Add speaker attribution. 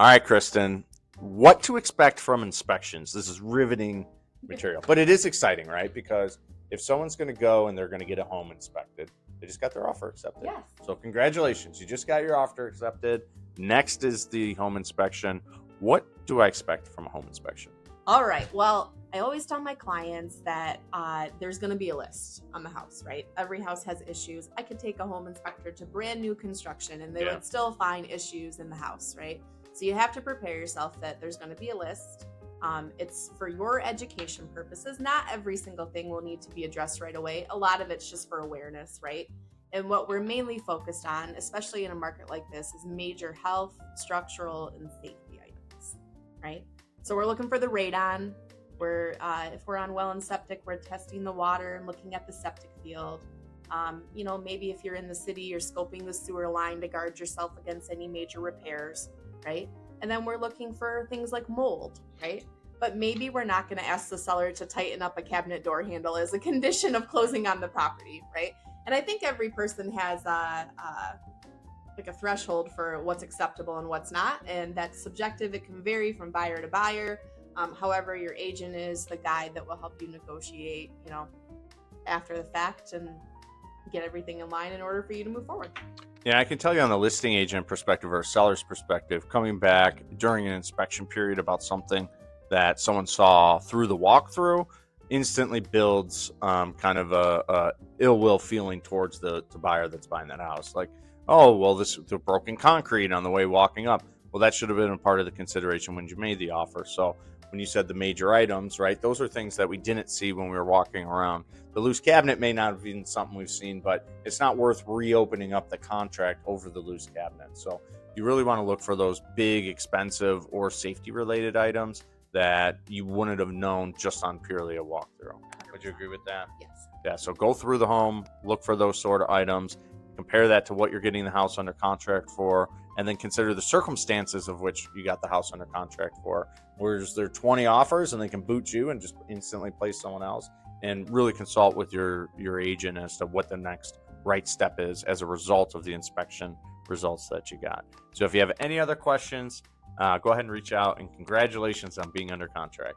Speaker 1: All right, Kristen, what to expect from inspections? This is riveting material, but it is exciting, right? Because if someone's going to go and they're going to get a home inspected, they just got their offer accepted.
Speaker 2: Yes.
Speaker 1: So congratulations, you just got your offer accepted. Next is the home inspection. What do I expect from a home inspection?
Speaker 2: All right. Well, I always tell my clients that there's going to be a list on the house, right? Every house has issues. I could take a home inspector to brand new construction and they would still find issues in the house, right? So you have to prepare yourself that there's going to be a list. It's for your education purposes. Not every single thing will need to be addressed right away. A lot of it's just for awareness, right? And what we're mainly focused on, especially in a market like this, is major health, structural, and safety items, right? So we're looking for the radon. If we're on well and septic, we're testing the water and looking at the septic field. Maybe if you're in the city, you're scoping the sewer line to guard yourself against any major repairs, right? And then we're looking for things like mold, right? But maybe we're not going to ask the seller to tighten up a cabinet door handle as a condition of closing on the property, right? And I think every person has like a threshold for what's acceptable and what's not, and that's subjective. It can vary from buyer to buyer. However, your agent is the guy that will help you negotiate, after the fact and get everything in line in order for you to move forward.
Speaker 1: Yeah, I can tell you on the listing agent perspective or seller's perspective, coming back during an inspection period about something that someone saw through the walkthrough instantly builds kind of a ill will feeling towards the buyer that's buying that house. Like, oh, well, the broken concrete on the way walking up. Well, that should have been a part of the consideration when you made the offer. So when you said the major items, right, those are things that we didn't see when we were walking around. The loose cabinet may not have been something we've seen, but it's not worth reopening up the contract over the loose cabinet. So you really want to look for those big, expensive, or safety-related items that you wouldn't have known just on purely a walkthrough. Would you agree with that?
Speaker 2: Yes.
Speaker 1: Yeah, so go through the home, look for those sort of items, compare that to what you're getting the house under contract for, and then consider the circumstances of which you got the house under contract for. Whereas there 20 offers and they can boot you and just instantly place someone else, and really consult with your agent as to what the next right step is as a result of the inspection results that you got. So if you have any other questions, go ahead and reach out, and congratulations on being under contract.